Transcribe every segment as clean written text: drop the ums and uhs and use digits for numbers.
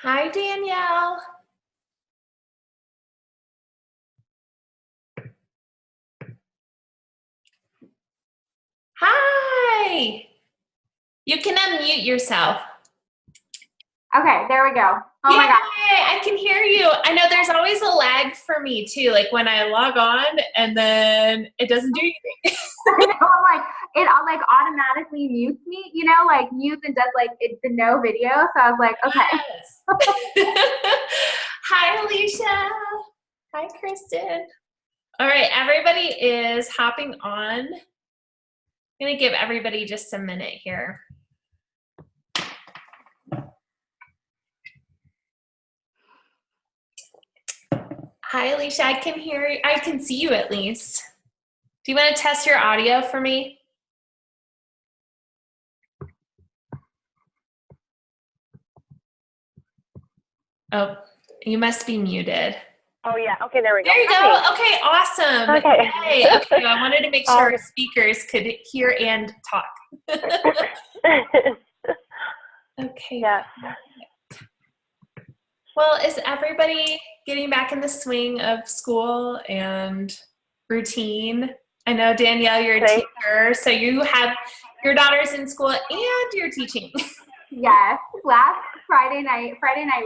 Hi, Danielle. Hi. You can unmute yourself. Okay, there we go. Oh Yay, my God. I can hear you. I know there's always a lag for me too, like when I log on and then it doesn't do anything. I know, I'm like, it like automatically mutes me, like mutes and does like the no video. So I was like, okay. Yes. Hi, Alicia. Hi, Kristen. All right, everybody is hopping on. I'm gonna give everybody just a minute here. Hi, Alicia. I can hear you. I can see you at least. Do you want to test your audio for me? Oh, you must be muted. Oh, yeah. Okay, there we go. There you go. Okay, awesome. Okay. Yay. Okay, I wanted to make sure our speakers could hear and talk. Okay. Yes. Well, is everybody getting back in the swing of school and routine? I know, Danielle, you're a teacher, so you have your daughters in school and you're teaching. Yes. Last Friday night,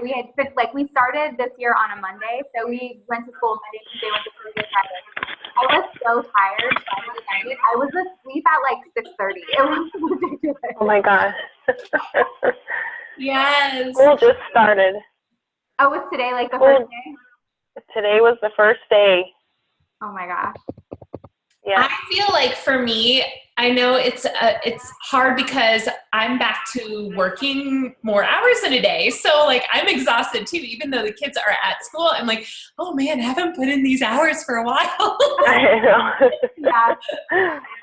we had been, we started this year on a Monday. So we went to school Monday, Tuesday, Wednesday, Thursday, Friday. I was so tired Friday night. I was asleep at like 6:30. It was ridiculous. Oh my God. Yes. School just started. Oh, was today like the first day? Today was the first day. Oh my gosh. Yeah. I feel like for me, I know it's hard because I'm back to working more hours in a day. So like I'm exhausted too, even though the kids are at school. I'm like, oh man, I haven't put in these hours for a while. I know. Yeah.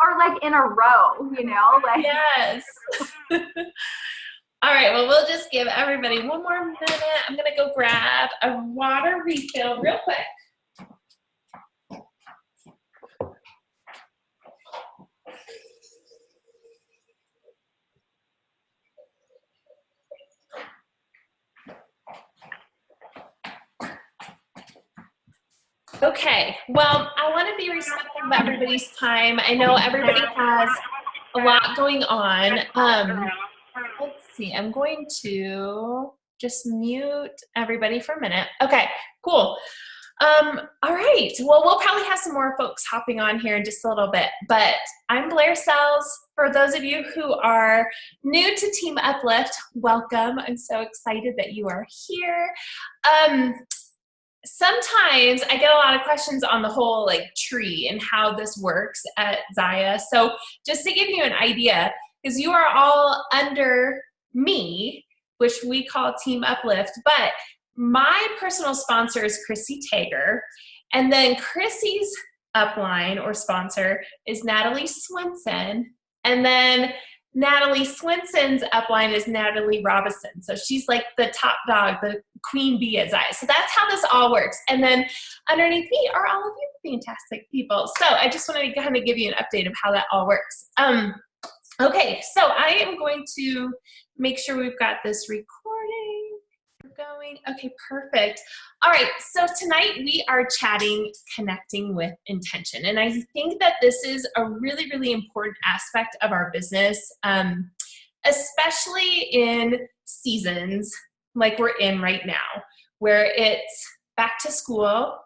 Or like in a row, like. Yes. All right, well, we'll just give everybody one more minute. I'm gonna go grab a water refill real quick. Okay, well, I want to be respectful of everybody's time. I know everybody has a lot going on. Let's see, I'm going to just mute everybody for a minute. Okay, cool. All right, well, we'll probably have some more folks hopping on here in just a little bit, but I'm Blair Sells. For those of you who are new to Team Uplift, welcome. I'm so excited that you are here. Sometimes I get a lot of questions on the whole tree and how this works at Zaya. So just to give you an idea, because you are all under me, which we call Team Uplift, but my personal sponsor is Chrissy Tager, and then Chrissy's upline or sponsor is Natalie Swinson, and then Natalie Swinson's upline is Natalie Robinson. So she's like the top dog, the queen bee at Zaya. So that's how this all works. And then underneath me are all of you fantastic people. So I just wanted to kind of give you an update of how that all works. Okay, so I am going to make sure we've got this recording going. Okay, perfect. All right, so tonight we are chatting connecting with intention. And I think that this is a really, really important aspect of our business, especially in seasons like we're in right now, where it's back to school.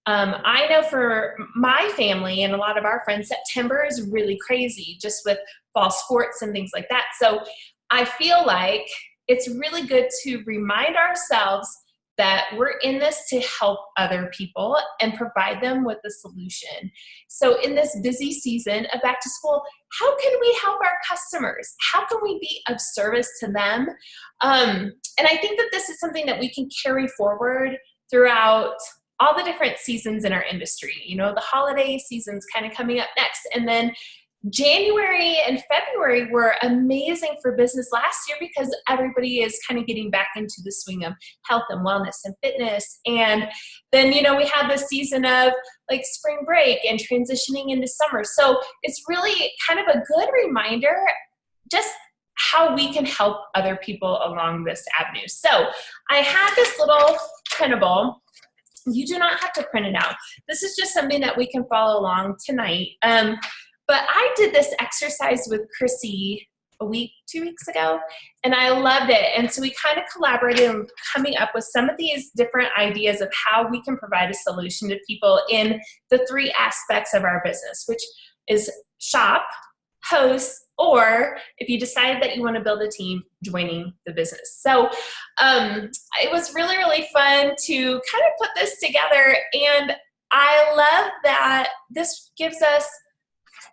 I know for my family and a lot of our friends, September is really crazy just with fall sports and things like that. So I feel like it's really good to remind ourselves that we're in this to help other people and provide them with a solution. So in this busy season of back to school, how can we help our customers? How can we be of service to them? And I think that this is something that we can carry forward throughout all the different seasons in our industry. The holiday season's kind of coming up next. And then January and February were amazing for business last year because everybody is kind of getting back into the swing of health and wellness and fitness. And then, we had this season of spring break and transitioning into summer. So it's really kind of a good reminder just how we can help other people along this avenue. So I have this little printable. You do not have to print it out. This is just something that we can follow along tonight. But I did this exercise with Chrissy a week, 2 weeks ago, and I loved it. And so we kind of collaborated on coming up with some of these different ideas of how we can provide a solution to people in the 3 aspects of our business, which is shop, host, or if you decide that you want to build a team, joining the business. So it was really, really fun to kind of put this together. And I love that this gives us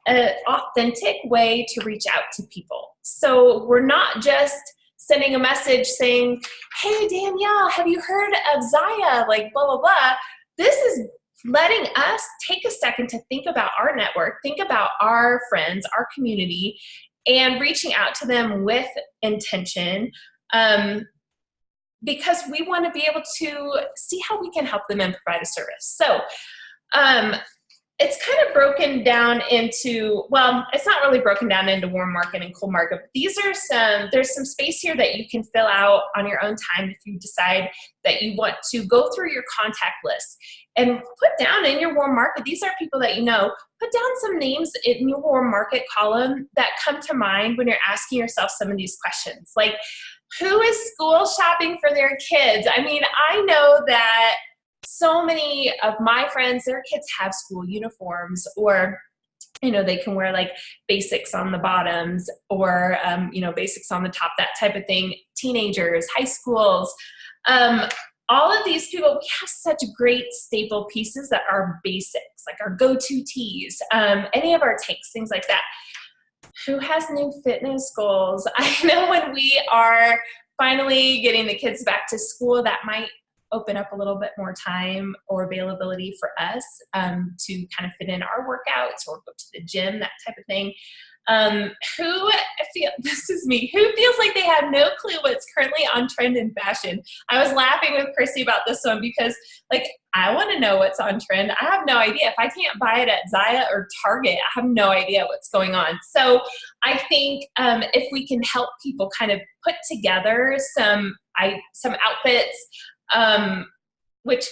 an authentic way to reach out to people. So we're not just sending a message saying, hey, Danielle, have you heard of Zaya? Like, blah, blah, blah. This is letting us take a second to think about our network, think about our friends, our community, and reaching out to them with intention, because we want to be able to see how we can help them and provide a service. So it's kind of broken down into, well, it's not really broken down into warm market and cold market, but there's some space here that you can fill out on your own time if you decide that you want to go through your contact list and put down in your warm market, these are people that you know, put down some names in your warm market column that come to mind when you're asking yourself some of these questions. Like, who is school shopping for their kids? I mean, I know that so many of my friends, their kids have school uniforms, or, you know, they can wear like basics on the bottoms, or, you know, basics on the top, that type of thing. Teenagers, high schools, all of these people, we have such great staple pieces that are basics, like our go-to tees, any of our takes, things like that. Who has new fitness goals? I know when we are finally getting the kids back to school, that might open up a little bit more time or availability for us to kind of fit in our workouts or go to the gym, that type of thing. This is me, who feels like they have no clue what's currently on trend in fashion? I was laughing with Chrissy about this one because, like, I want to know what's on trend. I have no idea. If I can't buy it at Zaya or Target, I have no idea what's going on. So I think if we can help people kind of put together some outfits, which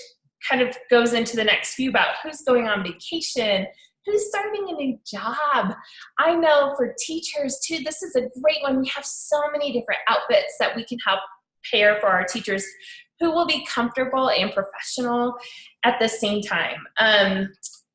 kind of goes into the next few about who's going on vacation, who's starting a new job. I know for teachers too, this is a great one. We have so many different outfits that we can help pair for our teachers who will be comfortable and professional at the same time.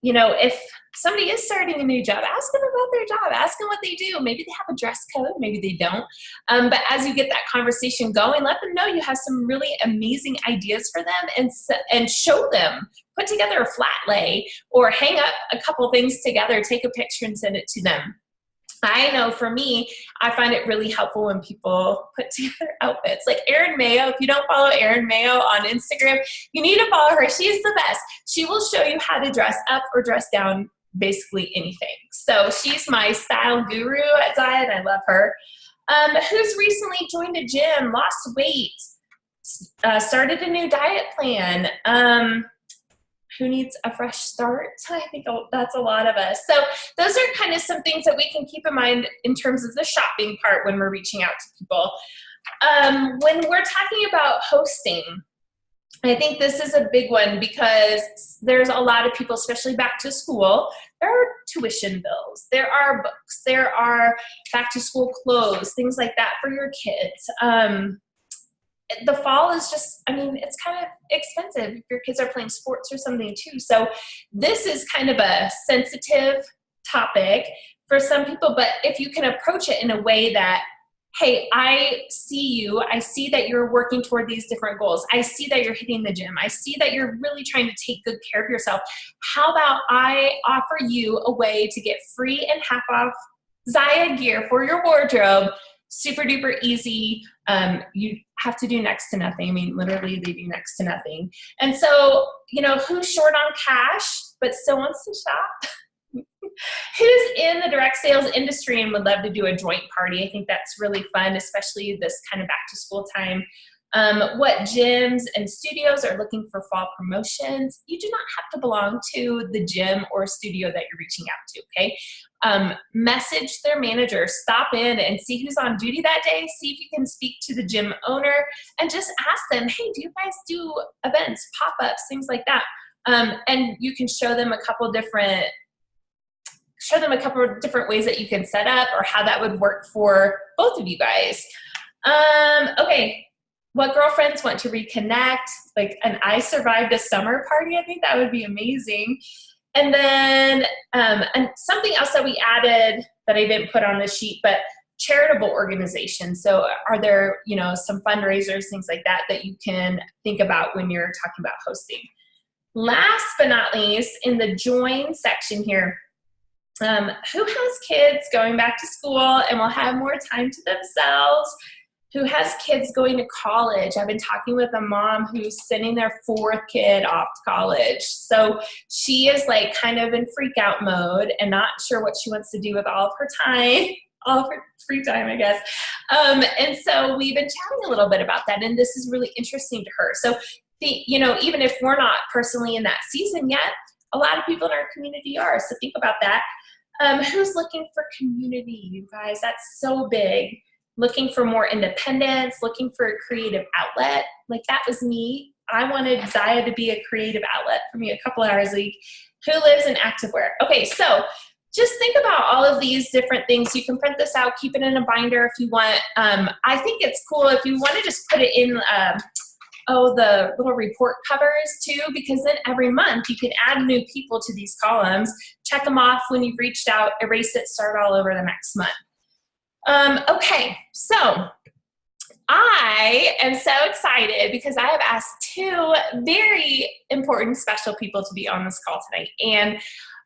You know, if somebody is starting a new job, ask them about their job, ask them what they do. Maybe they have a dress code, maybe they don't. But as you get that conversation going, let them know you have some really amazing ideas for them, and show them. Put together a flat lay or hang up a couple things together, take a picture and send it to them. I know for me, I find it really helpful when people put together outfits. Like Erin Mayo, if you don't follow Erin Mayo on Instagram, you need to follow her. She's the best. She will show you how to dress up or dress down basically anything. So she's my style guru at Zaya, and I love her. Who's recently joined a gym, lost weight, started a new diet plan, who needs a fresh start? I think that's a lot of us. So those are kind of some things that we can keep in mind in terms of the shopping part when we're reaching out to people. When we're talking about hosting, I think this is a big one because there's a lot of people, especially back to school, there are tuition bills, there are books, there are back to school clothes, things like that for your kids. The fall is just, I mean, it's kind of expensive if your kids are playing sports or something too. So this is kind of a sensitive topic for some people, but if you can approach it in a way that, hey, I see you, I see that you're working toward these different goals. I see that you're hitting the gym. I see that you're really trying to take good care of yourself. How about I offer you a way to get free and half off Zaya gear for your wardrobe? Super duper easy. You have to do next to nothing. I mean, literally they do next to nothing. And so, you know, who's short on cash but still wants to shop? Who's in the direct sales industry and would love to do a joint party? I think that's really fun, especially this kind of back to school time. what gyms and studios are looking for fall promotions. You do not have to belong to the gym or studio that you're reaching out to, okay? Message their manager, stop in and see who's on duty that day, see if you can speak to the gym owner, and just ask them, hey, do you guys do events, pop-ups, things like that? And you can show them a couple different ways that you can set up or how that would work for both of you guys. Okay. What girlfriends want to reconnect? Like an I survived a summer party. I think that would be amazing. And then and something else that we added that I didn't put on the sheet, but charitable organizations. So are there, some fundraisers, things like that you can think about when you're talking about hosting. Last but not least, in the join section here, who has kids going back to school and will have more time to themselves? Who has kids going to college? I've been talking with a mom who's sending their 4th kid off to college. So she is like kind of in freak out mode and not sure what she wants to do with all of her time, all of her free time, I guess. And so we've been chatting a little bit about that, and this is really interesting to her. So, even if we're not personally in that season yet, a lot of people in our community are. So think about that. Who's looking for community, you guys? That's so big. Looking for more independence, looking for a creative outlet. Like that was me. I wanted Zaya to be a creative outlet for me a couple hours a week. Who lives in activewear? Okay, so just think about all of these different things. You can print this out, keep it in a binder if you want. I think it's cool if you want to just put it in the little report covers too, because then every month you can add new people to these columns, check them off when you've reached out, erase it, start all over the next month. Okay, so I am so excited because I have asked 2 very important special people to be on this call tonight. And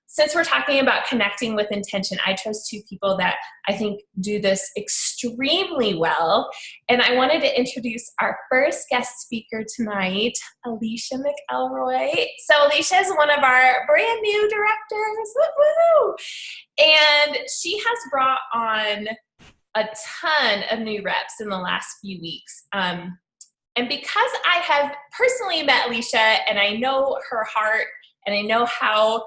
since we're talking about connecting with intention, I chose 2 people that I think do this extremely well. And I wanted to introduce our first guest speaker tonight, Alicia McElroy. So Alicia is one of our brand new directors. Woo-hoo! And she has brought on a ton of new reps in the last few weeks. And because I have personally met Alicia and I know her heart and I know how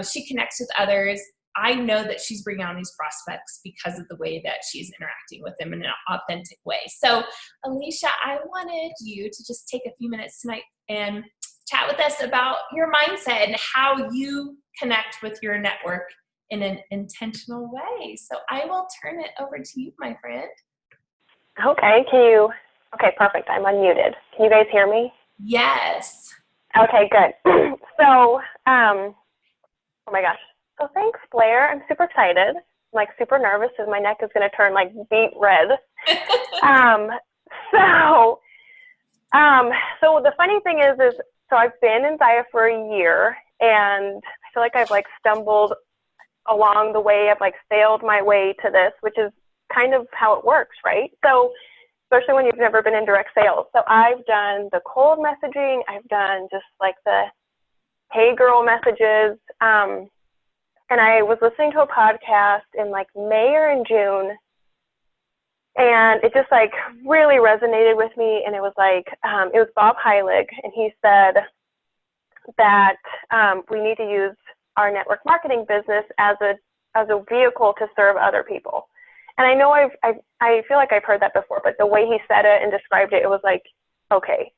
she connects with others, I know that she's bringing on these prospects because of the way that she's interacting with them in an authentic way. So Alicia, I wanted you to just take a few minutes tonight and chat with us about your mindset and how you connect with your network in an intentional way. So I will turn it over to you, my friend. Okay, okay, perfect. I'm unmuted. Can you guys hear me? Yes. Okay, good. So, oh my gosh. So thanks, Blair. I'm super excited. I'm like super nervous because my neck is going to turn like beet red. So the funny thing is so I've been in Zaya for a year, and I feel like I've like stumbled along the way. I've like sailed my way to this, which is kind of how it works, right? So especially when you've never been in direct sales. So I've done the cold messaging. I've done just like the hey girl messages. And I was listening to a podcast in like May or in June, and it just like really resonated with me. And it was like, it was Bob Heilig, and he said that we need to use our network marketing business as a vehicle to serve other people. And I know I feel like I've heard that before, but the way he said it and described it, it was like, okay,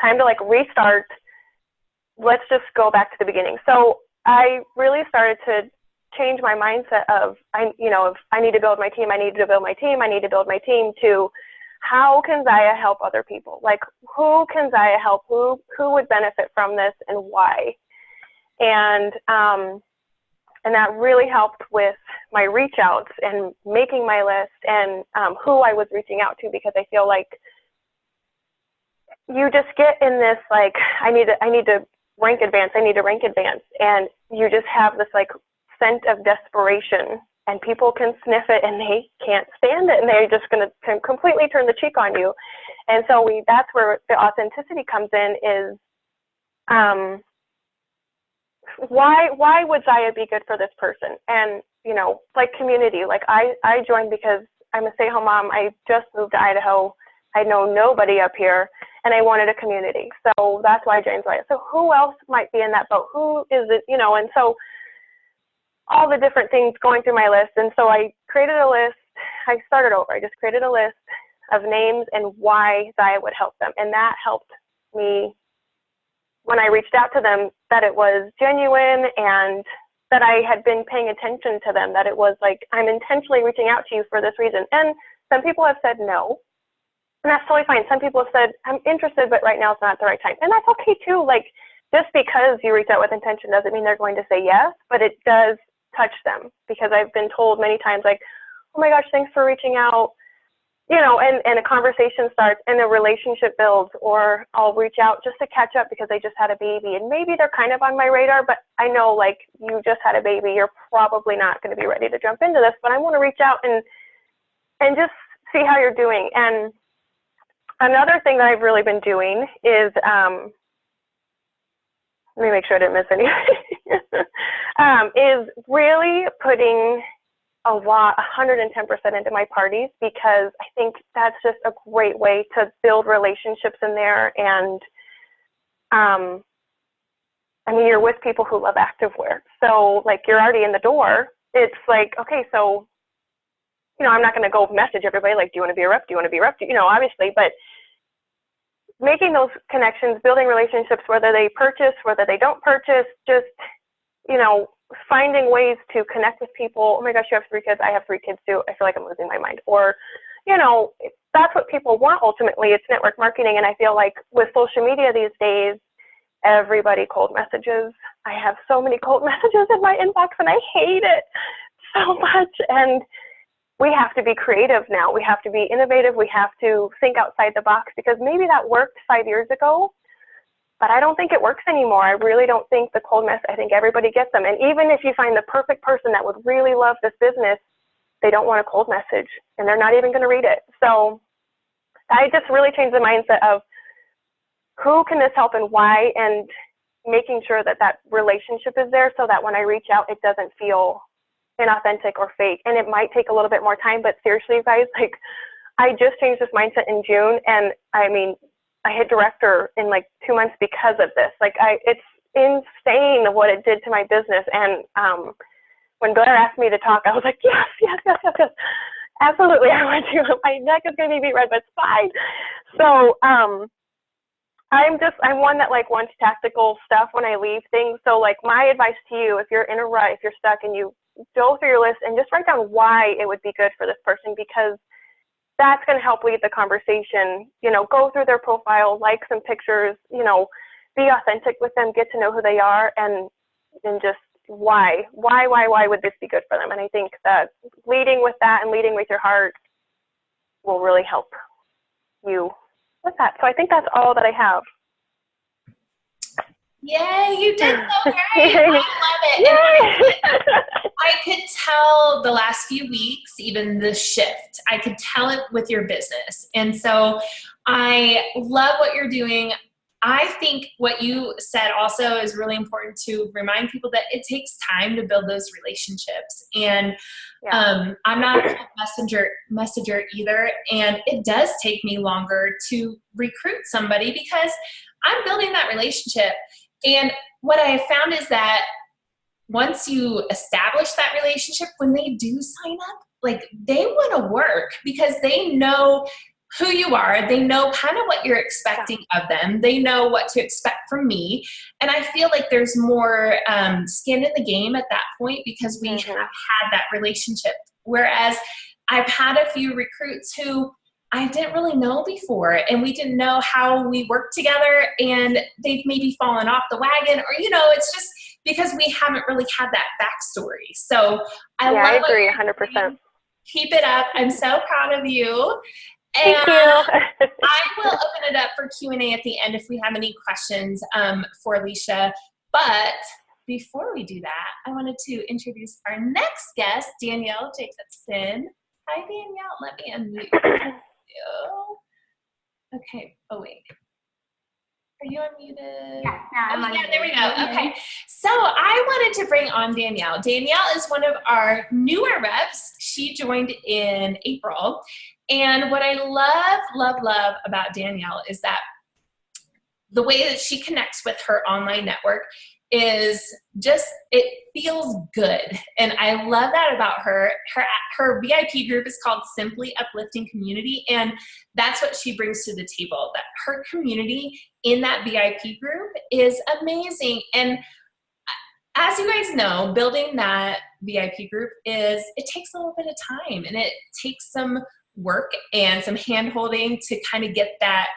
time to like restart. Let's just go back to the beginning. So I really started to change my mindset of, if I need to build my team, I need to build my team, I need to build my team, to how can Zaya help other people? Like, who can Zaya help? Who would benefit from this and why? And that really helped with my reach outs and making my list and who I was reaching out to, because I feel like you just get in this, like, I need to rank advance, and you just have this like scent of desperation, and people can sniff it and they can't stand it, and they're just going to completely turn the cheek on you. And so that's where the authenticity comes in, is why would Zaya be good for this person? And, like community, like I joined because I'm a stay-at-home mom. I just moved to Idaho I know nobody up here, and I wanted a community. So that's why I joined Zaya. So who else might be in that boat? Who is it, you know? And so all the different things going through my list. And so I created a list. I started over. I just created a list of names and why Zaya would help them. And that helped me when I reached out to them, that it was genuine and that I had been paying attention to them, that it was like, I'm intentionally reaching out to you for this reason. And some people have said no, and that's totally fine. Some people have said, I'm interested, but right now it's not the right time. And that's okay too. Like, just because you reach out with intention doesn't mean they're going to say yes, but it does touch them, because I've been told many times, like, oh my gosh, thanks for reaching out. You know, and a conversation starts and a relationship builds, or I'll reach out just to catch up because they just had a baby and maybe they're kind of on my radar, but I know, like, you just had a baby, you're probably not going to be ready to jump into this, but I want to reach out and just see how you're doing. And another thing that I've really been doing is, let me make sure I didn't miss anything, is really putting a lot, 110% into my parties, because I think that's just a great way to build relationships in there. And I mean, you're with people who love activewear, so like, you're already in the door. It's like, okay, so, you know, I'm not going to go message everybody like, do you want to be a rep? Do you want to be a rep? You know, obviously, but making those connections, building relationships, whether they purchase, whether they don't purchase, just, you know, finding ways to connect with people. Oh my gosh, you have 3 kids. I have 3 kids too. I feel like I'm losing my mind. Or, you know, that's what people want ultimately. It's network marketing. And I feel like with social media these days, everybody cold messages. I have so many cold messages in my inbox and I hate it so much. And we have to be creative now. We have to be innovative. We have to think outside the box, because maybe that worked 5 years ago, but I don't think it works anymore. I really don't think the cold mess, I think everybody gets them. And even if you find the perfect person that would really love this business, they don't want a cold message and they're not even going to read it. So I just really changed the mindset of who can this help and why, and making sure that that relationship is there so that when I reach out, it doesn't feel inauthentic or fake. And it might take a little bit more time, but seriously, you guys, like, I just changed this mindset in June. And I mean, I hit director in like 2 months because of this. Like, it's insane what it did to my business. And when Blair asked me to talk, I was like, yes, absolutely. I want to. My neck is going to be beat red, but it's fine. So I'm one that like wants tactical stuff when I leave things. So like, my advice to you, if you're in a rut, if you're stuck, and you go through your list and just write down why it would be good for this person, because that's going to help lead the conversation. You know, go through their profile, like some pictures, you know, be authentic with them, get to know who they are, and just why would this be good for them? And I think that leading with that and leading with your heart will really help you with that. So I think that's all that I have. Yay, you did so great. I love it. And I could tell the last few weeks, even the shift, I could tell it with your business. And so I love what you're doing. I think what you said also is really important to remind people that it takes time to build those relationships. And I'm not a messenger either. And it does take me longer to recruit somebody because I'm building that relationship. And what I have found is that once you establish that relationship, when they do sign up, like, they want to work because they know who you are. They know kind of what you're expecting of them. They know what to expect from me. And I feel like there's more skin in the game at that point because we have had that relationship. Whereas I've had a few recruits who I didn't really know before, and we didn't know how we worked together, and they've maybe fallen off the wagon, or, you know, it's just because we haven't really had that backstory. So I agree 100%. Keep it up. I'm so proud of you. And thank you. I will open it up for Q&A at the end if we have any questions for Alicia. But before we do that, I wanted to introduce our next guest, Danielle Jacobson. Hi, Danielle. Let me unmute you. Okay. Oh, wait. Are you unmuted? Yeah, Oh, yeah, there we go. Okay. So I wanted to bring on Danielle. Danielle is one of our newer reps. She joined in April. And what I love about Danielle is that the way that she connects with her online network is just, it feels good. And I love that about her. Her VIP group is called Simply Uplifting Community. And that's what she brings to the table, that her community in that VIP group is amazing. And as you guys know, building that VIP group it takes a little bit of time, and it takes some work and some hand holding to kind of get that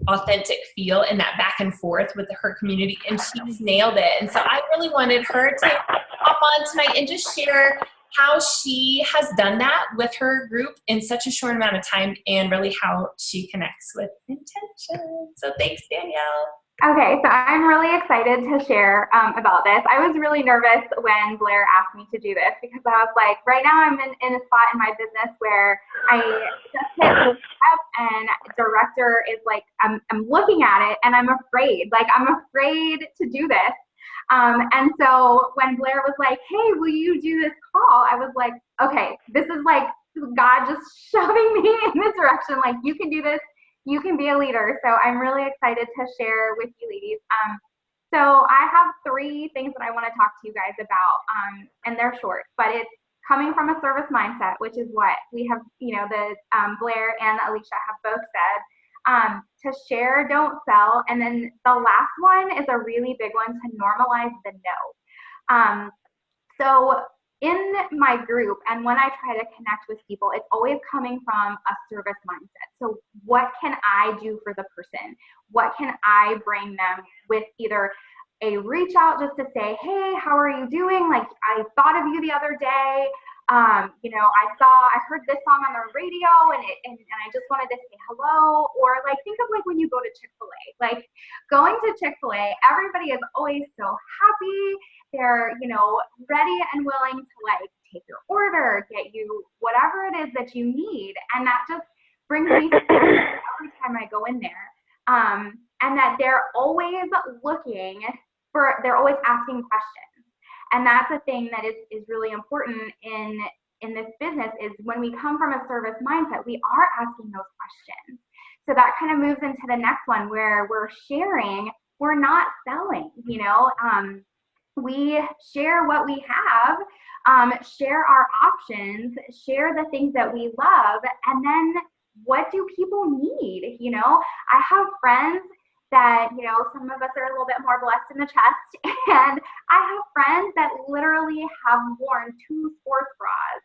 authentic feel and that back and forth with her community, and she's nailed it. And so I really wanted her to hop on tonight and just share how she has done that with her group in such a short amount of time, and really how she connects with intention. So thanks, Danielle. Okay, so I'm really excited to share about this. I was really nervous when Blair asked me to do this, because I was like, right now I'm in a spot in my business where I just hit up and director is like, I'm looking at it and I'm afraid to do this. And so when Blair was like, hey, will you do this call? I was like, okay, this is like God just shoving me in this direction. Like, you can do this. You can be a leader. So I'm really excited to share with you ladies. So I have 3 things that I want to talk to you guys about, and they're short, but it's coming from a service mindset, which is what we have, Blair and Alicia have both said, to share, don't sell. And then the last one is a really big one, to normalize the no. So in my group, and when I try to connect with people, it's always coming from a service mindset. So what can I do for the person? What can I bring them with? Either a reach out just to say, hey, how are you doing? Like, I thought of you the other day. I heard this song on the radio and I just wanted to say hello. Or like, think of like when you go to Chick-fil-A, like going to Chick-fil-A, everybody is always so happy. They're, ready and willing to like take your order, get you whatever it is that you need. And that just brings me every time I go in there. And that they're always they're always asking questions. And that's a thing that is really important in this business, is when we come from a service mindset, we are asking those questions. So that kind of moves into the next one, where we're sharing, we're not selling, we share what we have, share our options, share the things that we love, and then what do people need? I have friends that, some of us are a little bit more blessed in the chest, and I have friends that literally have worn 2 sports bras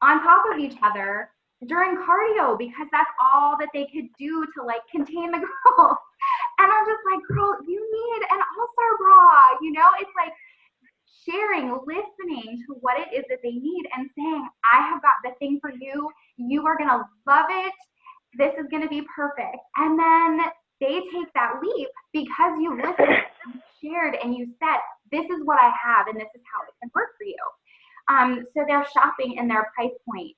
on top of each other during cardio, because that's all that they could do to like contain the girls. And I'm just like, girl, you need an all-star bra, it's like sharing, listening to what it is that they need, and saying, I have got the thing for you. You are going to love it. This is going to be perfect. And then they take that leap because you listened, you shared, and you said, this is what I have, and this is how it can work for you. So they're shopping in their price point,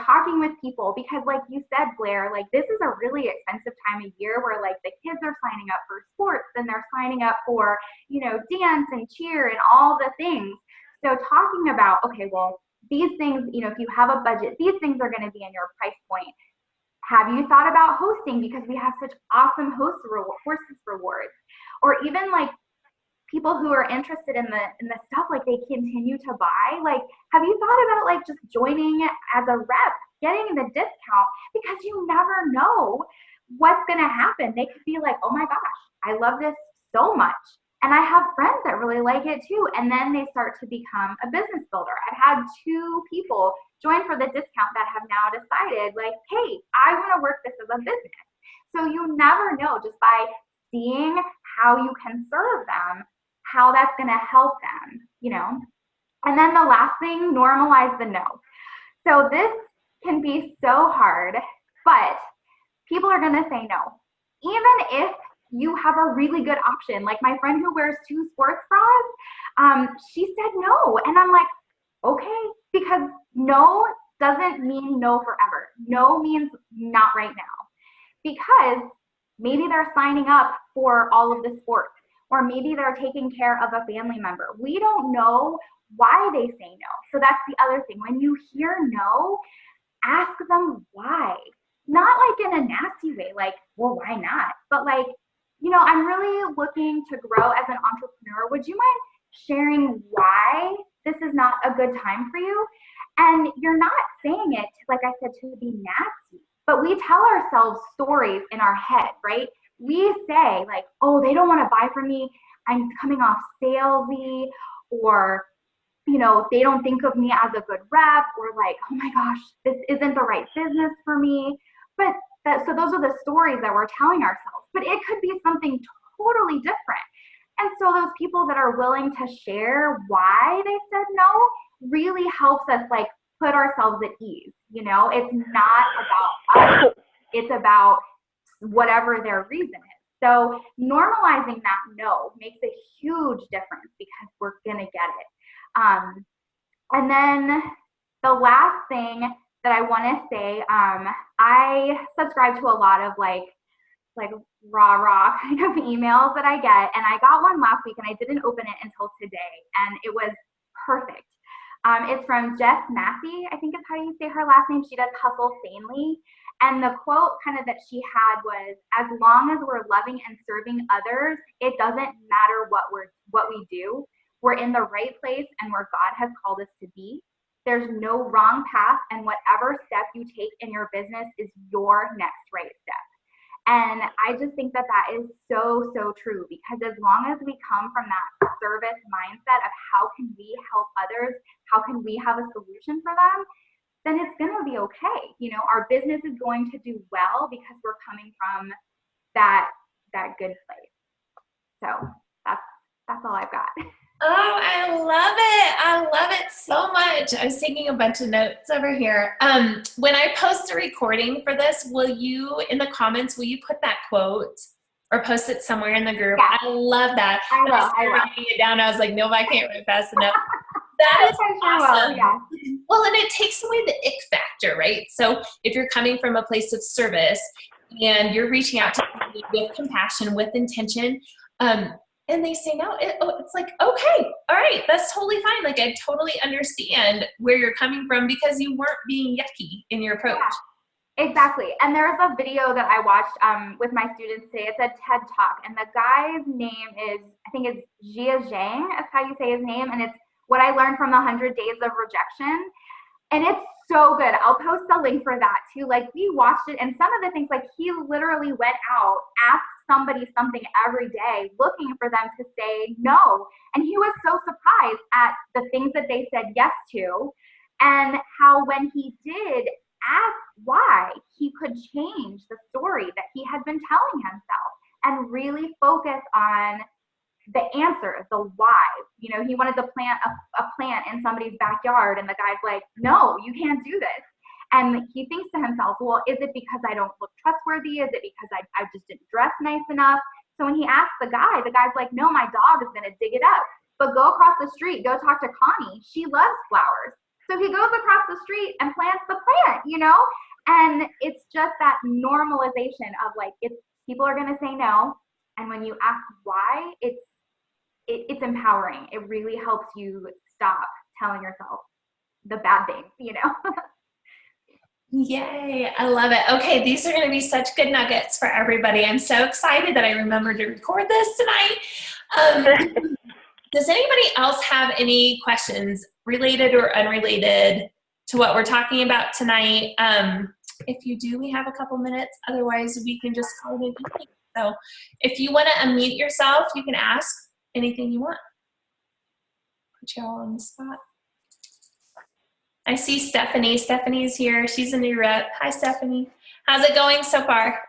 talking with people, because like you said, Blair, like this is a really expensive time of year where like the kids are signing up for sports and they're signing up for, dance and cheer and all the things. So talking about, okay, well, these things, if you have a budget, these things are going to be in your price point. Have you thought about hosting? Because we have such awesome horses rewards. Or even like people who are interested in the stuff, like they continue to buy. Like, have you thought about like just joining as a rep, getting the discount? Because you never know what's going to happen. They could be like, oh my gosh, I love this so much. And I have friends that really like it too. And then they start to become a business builder. I've had 2 people join for the discount that have now decided like, hey, I want to work this as a business. So you never know, just by seeing how you can serve them, how that's going to help them, And then the last thing, normalize the no. So this can be so hard, but people are going to say no. Even if you have a really good option, like my friend who wears 2 sports bras, she said no. And I'm like, okay, because no doesn't mean no forever. No means not right now. Because Maybe they're signing up for all of the sports, or maybe they're taking care of a family member. We don't know why they say no. So that's the other thing. When you hear no, ask them why. Not like in a nasty way, like, well, why not? But like, I'm really looking to grow as an entrepreneur. Would you mind sharing why this is not a good time for you? And you're not saying it, like I said, to be nasty, but we tell ourselves stories in our head, right? We say like, oh, they don't want to buy from me. I'm coming off salesy, or they don't think of me as a good rep, or like, oh my gosh, this isn't the right business for me. But so those are the stories that we're telling ourselves, but it could be something totally different. And so those people that are willing to share why they said no really helps us like put ourselves at ease. It's not about us, it's about whatever their reason is. So normalizing that no makes a huge difference because we're gonna get it. And then the last thing that I want to say, I subscribe to a lot of like rah kind of emails that I get, and I got one last week and I didn't open it until today, and it was perfect. It's from Jess Massey, I think is how you say her last name. She does Hustle Sanely. And the quote kind of that she had was, as long as we're loving and serving others, it doesn't matter what we do. We're in the right place and where God has called us to be. There's no wrong path, and whatever step you take in your business is your next right step. And I just think that is so, so true, because as long as we come from that service mindset of how can we help others, how can we have a solution for them, then it's going to be okay. Our business is going to do well because we're coming from that good place. So that's all I've got. Oh, I love it. I love it so much. I was taking a bunch of notes over here. When I post a recording for this, in the comments, will you put that quote or post it somewhere in the group? Yeah. I love that. I will. I was writing it down. I was like, no, I can't write fast enough. That is awesome. Yeah. Well, and it takes away the ick factor, right? So if you're coming from a place of service and you're reaching out to people with compassion, with intention, and they say no, it's like, okay, all right, that's totally fine. Like, I totally understand where you're coming from because you weren't being yucky in your approach. Yeah, exactly. And there's a video that I watched with my students today. It's a TED Talk, and the guy's name is, I think it's Jia Zhang, that's how you say his name, and it's what I learned from the 100 Days of Rejection. And it's so good. I'll post a link for that too. Like, we watched it, and some of the things, like, he literally went out, asked somebody something every day, looking for them to say no. And he was so surprised at the things that they said yes to, and how when he did ask why, he could change the story that he had been telling himself and really focus on the answer, the why. He wanted to plant a plant in somebody's backyard, and the guy's like, no, you can't do this. And he thinks to himself, well, is it because I don't look trustworthy? Is it because I just didn't dress nice enough? So when he asks the guy's like, no, my dog is going to dig it up. But go across the street, go talk to Connie. She loves flowers. So he goes across the street and plants the plant, And it's just that normalization of like, people are going to say no. And when you ask why, it's empowering. It really helps you stop telling yourself the bad things, Yay, I love it. Okay, these are going to be such good nuggets for everybody. I'm so excited that I remembered to record this tonight. Does anybody else have any questions related or unrelated to what we're talking about tonight? If you do, we have a couple minutes. Otherwise, we can just call it a day. So if you want to unmute yourself, you can ask anything you want. Put you all on the spot. I see Stephanie. Stephanie's here. She's a new rep. Hi, Stephanie. How's it going so far?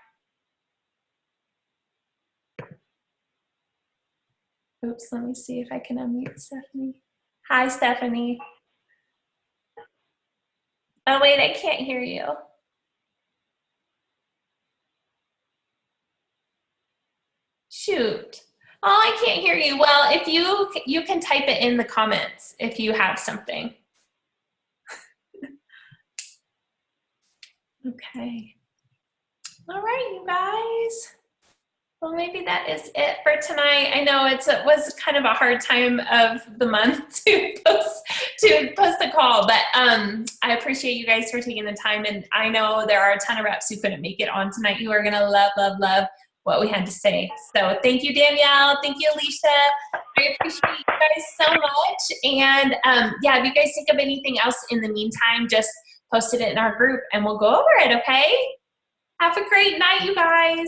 Oops, let me see if I can unmute Stephanie. Hi, Stephanie. Oh, wait, I can't hear you. Shoot. Oh, I can't hear you. Well, if you can type it in the comments if you have something. Okay. All right, you guys. Well, maybe that is it for tonight. I know it was kind of a hard time of the month to post a call, but I appreciate you guys for taking the time. And I know there are a ton of reps who couldn't make it on tonight who are going to love what we had to say. So thank you, Danielle. Thank you, Alicia. I appreciate you guys so much. And yeah, if you guys think of anything else in the meantime, just post it in our group and we'll go over it, okay? Have a great night, you guys.